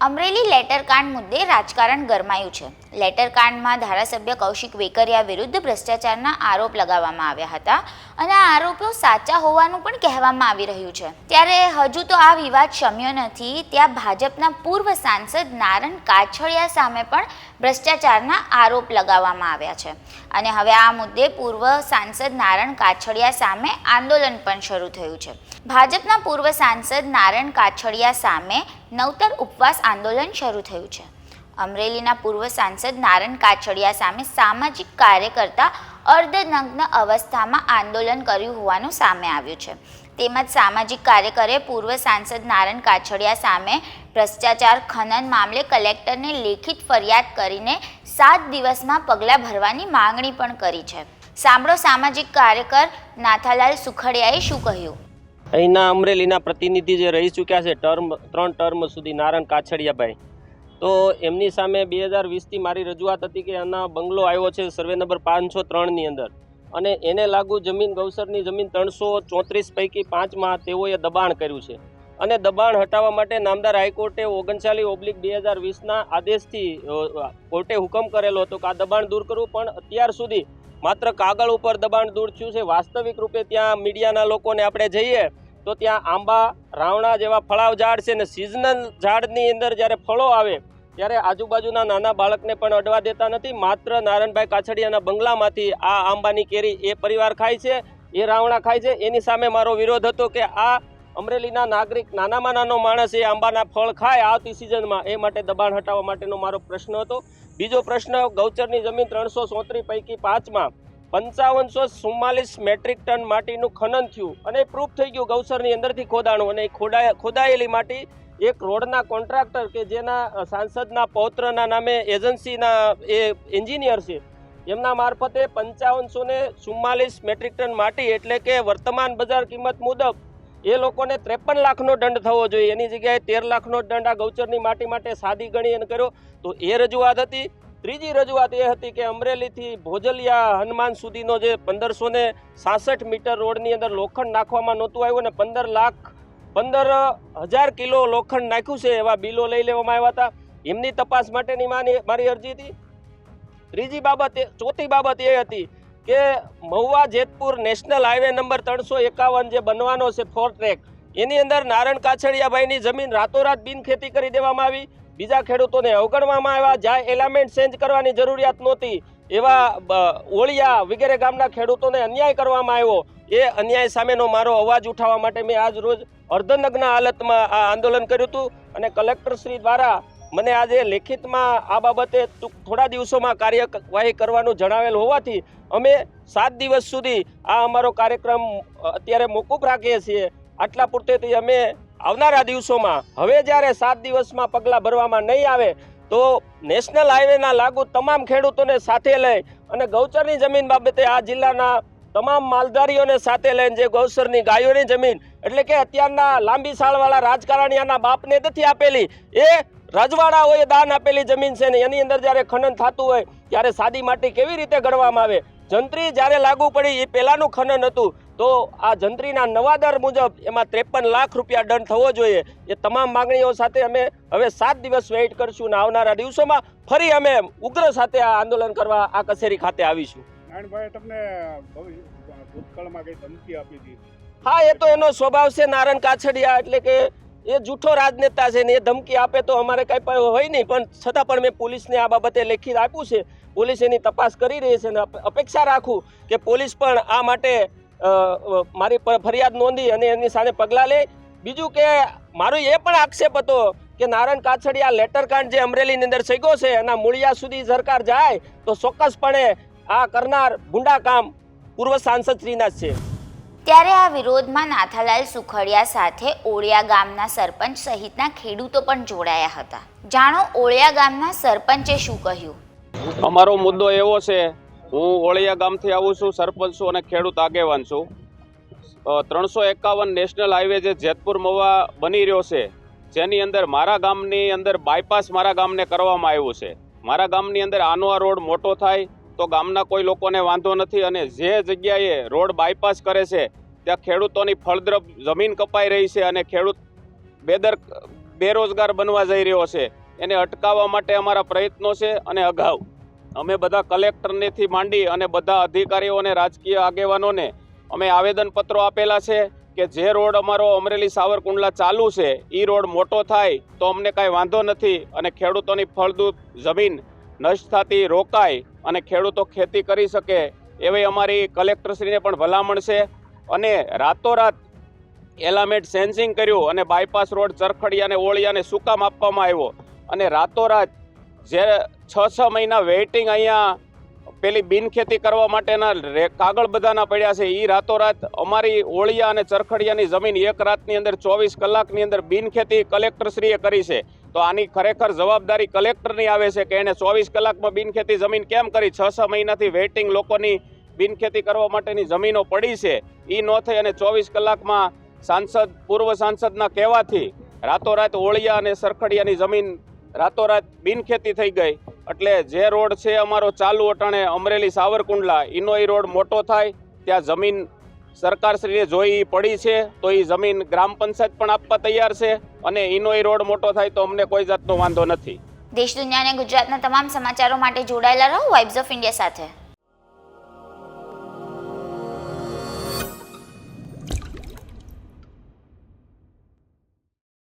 અમરેલી લેટરકાંડ મુદ્દે રાજકારણ ગરમાયું છે। લેટરકાંડમાં ધારાસભ્ય કૌશિક વેકરિયા વિરુદ્ધ ભ્રષ્ટાચારના આરોપ લગાવવામાં આવ્યા હતા અને આ આરોપો સાચા હોવાનું પણ કહેવામાં આવી રહ્યું છે। ત્યારે હજુ તો આ વિવાદ શમ્યો નથી, ત્યાં ભાજપના પૂર્વ સાંસદ નારણ કાછડિયા સામે પણ ભ્રષ્ટાચારના આરોપ લગાવવામાં આવ્યા છે અને હવે આ મુદ્દે પૂર્વ સાંસદ નારણ કાછડિયા સામે આંદોલન પણ શરૂ થયું છે। ભાજપના પૂર્વ સાંસદ નારણ કાછડિયા સામે નવતર ઉપવાસ આંદોલન શરૂ થયું છે। અમરેલીના પૂર્વ સાંસદ નારણ કાછડિયા સામે સામાજિક કાર્યકર્તા અર્ધનગ્ન અવસ્થામાં આંદોલન કર્યું હોવાનું સામે આવ્યું છે। તેમજ સામાજિક કાર્યકરે પૂર્વ સાંસદ નારણ કાછડિયા સામે ભ્રષ્ટાચાર ખનન મામલે કલેક્ટરને લેખિત ફરિયાદ કરીને 7 દિવસમાં પગલાં ભરવાની માંગણી પણ કરી છે। સાંભળો સામાજિક કાર્યકર નાથાલાલ સુખડિયાએ શું કહ્યું। અહીંના અમરેલીના પ્રતિનિધિ જે રહી ચૂક્યા છે 3 ટર્મ સુધી, નારણ કાછડિયાભાઈ, તો એમની સામે 2020થી મારી રજૂઆત હતી કે એના બંગલો આવ્યો છે સર્વે નંબર 503ની અંદર અને એને લાગુ જમીન ગૌસરની જમીન 334 પૈકી 5માં તેઓએ દબાણ કર્યું છે અને દબાણ હટાવવા માટે નામદાર હાઈકોર્ટે 39/2020ના આદેશથી કોર્ટે હુકમ કરેલો હતો કે આ દબાણ દૂર કરવું, પણ અત્યાર સુધી માત્ર કાગળ ઉપર દબાણ દૂર થયું છે। વાસ્તવિક રૂપે ત્યાં મીડિયાના લોકોને આપણે જઈએ તો ત્યાં આંબા, રાવણા જેવા ફળાવ ઝાડ છે ને સિઝનલ ઝાડની અંદર જ્યારે ફળો આવે ત્યારે આજુબાજુના નાના બાળકને પણ અડવા દેતા નથી। માત્ર નારણભાઈ કાછડિયાના બંગલામાંથી આ આંબાની કેરી એ પરિવાર ખાય છે, એ રાવણા ખાય છે। એની સામે મારો વિરોધ હતો કે આ અમરેલીના નાગરિક, નાનામાં નાનો માણસ એ આંબાના ફળ ખાય આવતી સિઝનમાં, એ માટે દબાણ હટાવવા માટેનો મારો પ્રશ્ન હતો। બીજો પ્રશ્ન, ગૌચરની જમીન 334 પૈકી 5માં 5544 મેટ્રિક ટન માટીનું ખનન થયું અને પ્રૂફ થઈ ગયું ગૌચરની અંદરથી ખોદાણું, અને ખોદાયેલી માટી એક રોડના કોન્ટ્રાક્ટર કે જેના સાંસદના પૌત્રના નામે એજન્સીના એ એન્જિનિયર છે, એમના મારફતે 5544 મેટ્રિક ટન માટી, એટલે કે વર્તમાન બજાર કિંમત મુજબ એ લોકોને 53 લાખનો દંડ થવો જોઈએ, એની જગ્યાએ 13 લાખનો દંડ આ ગૌચરની માટી માટે સાદી ગણી અને કર્યો। તો એ રજૂઆત હતી। ત્રીજી રજૂઆત એ હતી કે અમરેલીથી ભોજલિયા હનુમાન સુધીનો જે 1566 મીટર રોડની અંદર લોખંડ નાખવામાં નહોતું આવ્યું અને 15,000 કિલો લોખંડ નાખ્યું છે, એવા બિલો લઈ લેવામાં આવ્યા હતા। એમની તપાસ માટેની મારી અરજી હતી। ચોથી બાબત એ હતી કે Mahuva Jetpur national highway number 351 જે બનવાનો છે 4 ટ્રેક, એની અંદર નારણ કાછડિયાભાઈની જમીન રાતોરાત બિનખેતી કરી દેવામાં આવી, બીજા ખેડૂતોને અવગણવામાં આવ્યા। જ્યાં એલામેન્ટ ચેન્જ કરવાની જરૂરિયાત નહોતી એવા ઓળિયા વગેરે ગામના ખેડૂતોને અન્યાય કરવામાં આવ્યો। એ અન્યાય સામેનો મારો અવાજ ઉઠાવવા માટે મેં આજ રોજ અર્ધનગ્ન હાલતમાં આ આંદોલન કર્યું હતું અને કલેક્ટરશ્રી દ્વારા મને આજે લેખિતમાં આ બાબતે થોડા દિવસોમાં કાર્યવાહી કરવાનું જણાવેલ હોવાથી અમે 7 દિવસ સુધી આ અમારો કાર્યક્રમ અત્યારે મોકૂફ રાખીએ છીએ। આટલા પૂરતેથી અમે આવનારા દિવસોમાં, હવે જ્યારે 7 દિવસમાં પગલાં ભરવામાં નહીં આવે તો નેશનલ હાઈવેના લાગુ તમામ ખેડૂતોને સાથે લઈ અને ગૌચરની જમીન બાબતે આ જિલ્લાના તમામ માલધારીઓને સાથે લઈને જે ગૌચરની ગાયોની જમીન, એટલે કે અત્યારના લાંબી સાળવાળા રાજકારણીયાના બાપને નથી આપેલી, એ રજવાડાઓએ દાન આપેલી જમીન છે ને એની અંદર જ્યારે ખનન થતું હોય ત્યારે સાદી માટી કેવી રીતે ગણવામાં આવે। જંત્રી જ્યારે લાગુ પડી એ પહેલાંનું ખનન હતું, તો આ જંત્રીના નવા દર મુજબ એમાં 53 લાખ રૂપિયા દંડ થવો જોઈએ। એ તમામ માંગણીઓ સાથે અમે હવે 7 દિવસ વેઇટ કરશું અને આવનારા દિવસોમાં ફરી અમે ઉગ્ર સાથે આ આંદોલન કરવા આ કચેરી ખાતે આવીશું। નારાયણભાઈ તમને ભૂતકાળમાં કઈ ધમકી આપી હતી? હા, એ તો એનો સ્વભાવ છે। નારણ કાછડિયા એટલે કે એ જૂઠો રાજનેતા છે ને એ ધમકી આપે તો અમારે કંઈ પણ હોય નહીં, પણ છતાં પણ મેં પોલીસને આ બાબતે લેખિત આપ્યું છે। પોલીસ એની તપાસ કરી રહી છે અને અપેક્ષા રાખું કે પોલીસ પણ આ માટે મારી ફરિયાદ નોંધી અને એની સામે પગલાં લે। બીજું કે મારો એ પણ આક્ષેપ હતો કે નારણ કાછડિયા લેટરકાંડ જે અમરેલીની અંદર સગ્યો છે એના મૂળિયા સુધી સરકાર જાય તો ચોક્કસપણે આ કરનાર ગુંડા કામ પૂર્વ સાંસદશ્રીના જ છે। ત્યારે આ વિરોધમાં નાથાલાલ સુખડિયા સાથે ઓળિયા ગામના સરપંચ સહિતના ખેડૂતો પણ જોડાયા હતા। જાણો ઓળિયા ગામના સરપંચે શું કહ્યું। અમારો મુદ્દો એવો છે, હું ઓળિયા ગામથી આવું છું, સરપંચ છું અને ખેડૂત આગેવાન છું। 351 નેશનલ હાઈવે જે જેતપુર મહુવા બની રહ્યો છે, જેની અંદર મારા ગામની અંદર બાયપાસ મારા ગામને કરવામાં આવ્યું છે। મારા ગામની અંદર આનો આ રોડ મોટો થાય તો ગામના કોઈ લોકોને વાંધો નથી, અને જે જગ્યાએ રોડ બાયપાસ કરે છે ત્યાં ખેડૂતોની ફળદ્રુપ જમીન કપાઈ રહી છે અને ખેડૂત બેરોજગાર બનવા જઈ રહ્યો છે એને અટકાવવા માટે અમારા પ્રયત્નો છે. અને અગાઉ અમે બધા કલેક્ટરનેથી માંડી અને બધા અધિકારીઓ અને રાજકીય આગેવાનોને અમે આવેદનપત્રો આપેલા છે કે જે રોડ અમારો અમરેલી સાવરકુંડલા ચાલુ છે એ રોડ મોટો થાય તો અમને કાંઈ વાંધો નથી અને ખેડૂતોની ફળદ્રુપ જમીન નષ્ટ થતી રોકાય અને ખેડૂતો ખેતી કરી શકે એવી અમારી કલેક્ટરશ્રીને પણ ભલામણ છે. અને રાતોરાત એલામેન્ટ સેન્સિંગ કર્યું અને બાયપાસ રોડ ચરખડિયા અને ઓળિયાને શું કામ આપવામાં આવ્યો અને રાતોરાત જે 6 મહિના વેઇટિંગ અહીંયા પેલી બિનખેતી કરવા માટેના કાગળ બધાના પડ્યા છે એ રાતોરાત અમારી ઓળિયા અને ચરખડિયાની જમીન એક રાતની અંદર 24 કલાકની અંદર બિનખેતી કલેક્ટરશ્રીએ કરી છે. તો આની ખરેખર જવાબદારી કલેક્ટરની આવે છે કે એને 24 કલાકમાં બિનખેતી જમીન કેમ કરી? 6 મહિનાથી વેઇટિંગ લોકોની બિનખેતી કરવા માટેની જમીનો પડી છે એ ન થઈ અને 24 કલાકમાં પૂર્વ સાંસદના કહેવાથી રાતોરાત ઓળિયા અને સરખડિયાની જમીન રાતોરાત બિનખેતી થઈ ગઈ. એટલે જે રોડ છે અમારો ચાલુ અટાણે અમરેલી સાવરકુંડલા એનો એ રોડ મોટો થાય ત્યાં જમીન સરકારશ્રીએ જોઈ પડી છે તો એ જમીન ગ્રામ પંચાયત પણ આપવા તૈયાર છે અને એનો એ રોડ મોટો થાય તો અમને કોઈ જાતનો વાંધો નથી. દેશ દુનિયા અને ગુજરાતના તમામ સમાચારો માટે જોડાયેલા રહો વાઇબ્સ ઓફ ઇન્ડિયા સાથે.